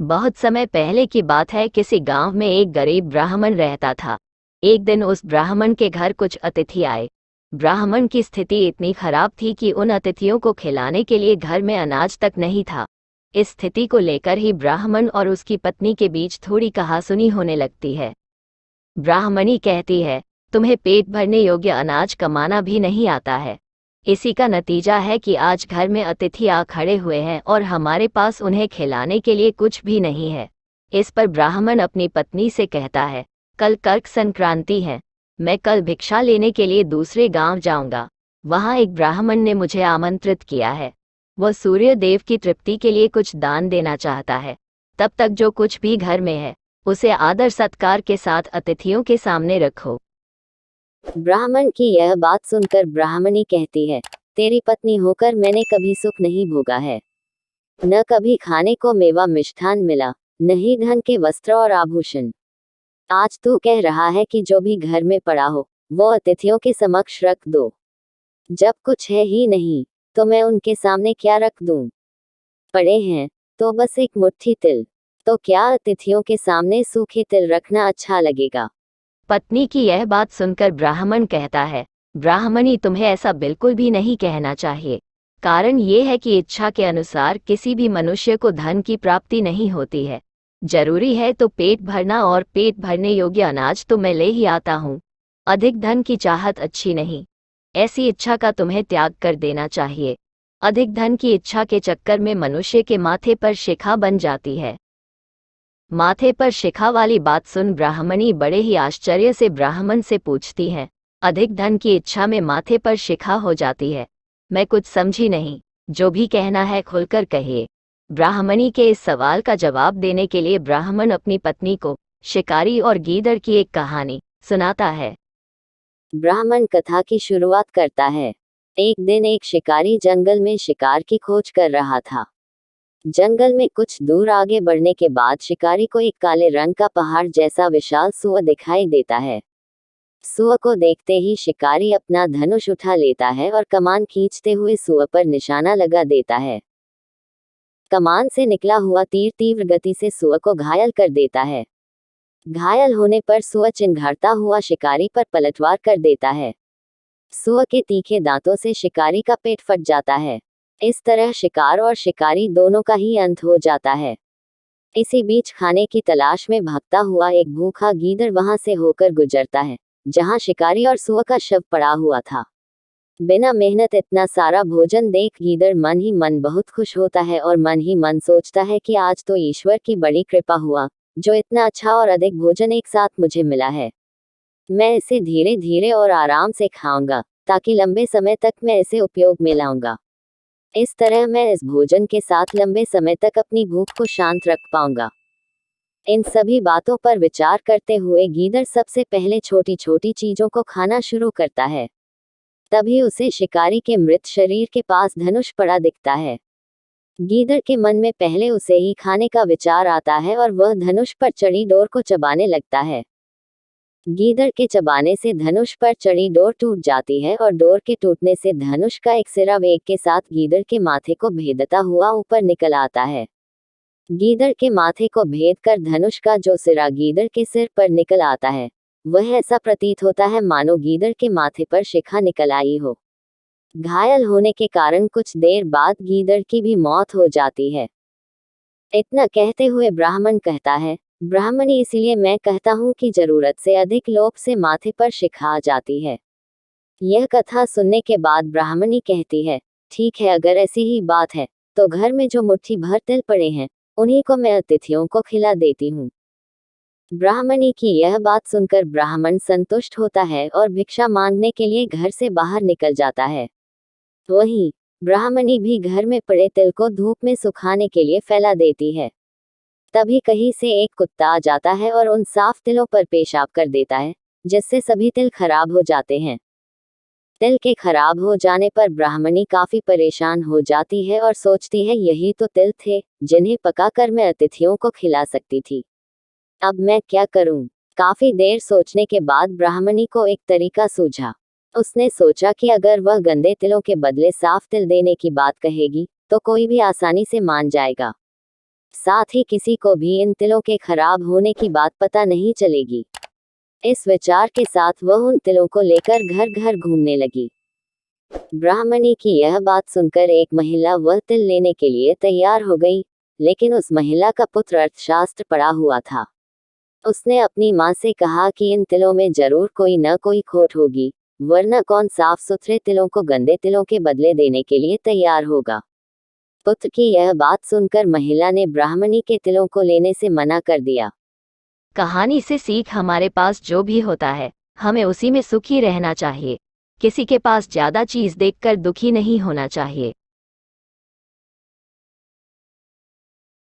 बहुत समय पहले की बात है। किसी गांव में एक गरीब ब्राह्मण रहता था। एक दिन उस ब्राह्मण के घर कुछ अतिथि आए। ब्राह्मण की स्थिति इतनी खराब थी कि उन अतिथियों को खिलाने के लिए घर में अनाज तक नहीं था। इस स्थिति को लेकर ही ब्राह्मण और उसकी पत्नी के बीच थोड़ी कहासुनी होने लगती है। ब्राह्मणी कहती है, तुम्हें पेट भरने योग्य अनाज कमाना भी नहीं आता है। इसी का नतीजा है कि आज घर में अतिथि आ खड़े हुए हैं और हमारे पास उन्हें खिलाने के लिए कुछ भी नहीं है। इस पर ब्राह्मण अपनी पत्नी से कहता है, कल कर्क संक्रांति है, मैं कल भिक्षा लेने के लिए दूसरे गांव जाऊंगा। वहां एक ब्राह्मण ने मुझे आमंत्रित किया है। वह सूर्य देव की तृप्ति के लिए कुछ दान देना चाहता है। तब तक जो कुछ भी घर में है उसे आदर सत्कार के साथ अतिथियों के सामने रखो। ब्राह्मण की यह बात सुनकर ब्राह्मणी कहती है, तेरी पत्नी होकर मैंने कभी सुख नहीं भोगा है। न कभी खाने को मेवा मिष्ठान मिला, न ही धन के वस्त्र और आभूषण। आज तू कह रहा है कि जो भी घर में पड़ा हो वो अतिथियों के समक्ष रख दो। जब कुछ है ही नहीं तो मैं उनके सामने क्या रख दूं? पड़े हैं तो बस एक मुट्ठी तिल, तो क्या अतिथियों के सामने सूखे तिल रखना अच्छा लगेगा? पत्नी की यह बात सुनकर ब्राह्मण कहता है, ब्राह्मणी, तुम्हें ऐसा बिल्कुल भी नहीं कहना चाहिए। कारण ये है कि इच्छा के अनुसार किसी भी मनुष्य को धन की प्राप्ति नहीं होती है। जरूरी है तो पेट भरना, और पेट भरने योग्य अनाज तो मैं ले ही आता हूँ। अधिक धन की चाहत अच्छी नहीं। ऐसी इच्छा का तुम्हें त्याग कर देना चाहिए। अधिक धन की इच्छा के चक्कर में मनुष्य के माथे पर शिखा बन जाती है। माथे पर शिखा वाली बात सुन ब्राह्मणी बड़े ही आश्चर्य से ब्राह्मण से पूछती है, अधिक धन की इच्छा में माथे पर शिखा हो जाती है? मैं कुछ समझी नहीं, जो भी कहना है खुलकर कहिए। ब्राह्मणी के इस सवाल का जवाब देने के लिए ब्राह्मण अपनी पत्नी को शिकारी और गीदड़ की एक कहानी सुनाता है। ब्राह्मण कथा की शुरुआत करता है। एक दिन एक शिकारी जंगल में शिकार की खोज कर रहा था। जंगल में कुछ दूर आगे बढ़ने के बाद शिकारी को एक काले रंग का पहाड़ जैसा विशाल सुअर दिखाई देता है। सुअर को देखते ही शिकारी अपना धनुष उठा लेता है और कमान खींचते हुए सुअर पर निशाना लगा देता है। कमान से निकला हुआ तीर तीव्र गति से सुअर को घायल कर देता है। घायल होने पर सुअर चिंघाड़ता हुआ शिकारी पर पलटवार कर देता है। सुअर के तीखे दांतों से शिकारी का पेट फट जाता है। इस तरह शिकार और शिकारी दोनों का ही अंत हो जाता है। इसी बीच खाने की तलाश में भागता हुआ एक भूखा गीदड़ वहां से होकर गुजरता है, जहां शिकारी और सुअर का शव पड़ा हुआ था। बिना मेहनत इतना सारा भोजन देख गीदड़ मन ही मन बहुत खुश होता है और मन ही मन सोचता है कि आज तो ईश्वर की बड़ी कृपा हुआ, जो इतना अच्छा और अधिक भोजन एक साथ मुझे मिला है। मैं इसे धीरे धीरे और आराम से खाऊंगा, ताकि लंबे समय तक मैं इसे उपयोग में लाऊंगा। इस तरह मैं इस भोजन के साथ लंबे समय तक अपनी भूख को शांत रख पाऊंगा। इन सभी बातों पर विचार करते हुए गीदड़ सबसे पहले छोटी छोटी चीजों को खाना शुरू करता है। तभी उसे शिकारी के मृत शरीर के पास धनुष पड़ा दिखता है। गीदड़ के मन में पहले उसे ही खाने का विचार आता है और वह धनुष पर चढ़ी डोर को चबाने लगता है। गीदड़ के चबाने से धनुष पर चढ़ी डोर टूट जाती है और डोर के टूटने से धनुष का एक सिरा वेग के साथ गीदड़ के माथे को भेदता हुआ ऊपर निकल आता है। गीदड़ के माथे को भेद कर धनुष का जो सिरा गीदड़ के सिर पर निकल आता है, वह ऐसा प्रतीत होता है मानो गीदड़ के माथे पर शिखा निकल आई हो। घायल होने के कारण कुछ देर बाद गीदड़ की भी मौत हो जाती है। इतना कहते हुए ब्राह्मण कहता है, ब्राह्मणी, इसलिए मैं कहता हूँ कि जरूरत से अधिक लोभ से माथे पर शिखा आ जाती है। यह कथा सुनने के बाद ब्राह्मणी कहती है, ठीक है, अगर ऐसी ही बात है तो घर में जो मुट्ठी भर तिल पड़े हैं उन्हीं को मैं अतिथियों को खिला देती हूँ। ब्राह्मणी की यह बात सुनकर ब्राह्मण संतुष्ट होता है और भिक्षा मांगने के लिए घर से बाहर निकल जाता है। वहीं ब्राह्मणी भी घर में पड़े तिल को धूप में सुखाने के लिए फैला देती है। तभी कहीं से एक कुत्ता आ जाता है और उन साफ तिलों पर पेशाब कर देता है, जिससे सभी तिल खराब हो जाते हैं। तिल के खराब हो जाने पर ब्राह्मणी काफी परेशान हो जाती है और सोचती है, यही तो तिल थे जिन्हें पकाकर मैं अतिथियों को खिला सकती थी। अब मैं क्या करूं? काफी देर सोचने के बाद ब्राह्मणी को एक तरीका सूझा। उसने सोचा कि अगर वह गंदे तिलों के बदले साफ तिल देने की बात कहेगी तो कोई भी आसानी से मान जाएगा। साथ ही किसी को भी इन तिलों के खराब होने की बात पता नहीं चलेगी। इस विचार के साथ वह उन तिलों को लेकर घर घर घूमने लगी। ब्राह्मणी की यह बात सुनकर एक महिला वह तिल लेने के लिए तैयार हो गई, लेकिन उस महिला का पुत्र अर्थशास्त्र पढ़ा हुआ था। उसने अपनी माँ से कहा कि इन तिलों में जरूर कोई न कोई खोट होगी, वरना कौन साफ सुथरे तिलों को गंदे तिलों के बदले देने के लिए तैयार होगा। पुत्र की यह बात सुनकर महिला ने ब्राह्मणी के तिलों को लेने से मना कर दिया। कहानी से सीख, हमारे पास जो भी होता है हमें उसी में सुखी रहना चाहिए। किसी के पास ज्यादा चीज देखकर दुखी नहीं होना चाहिए।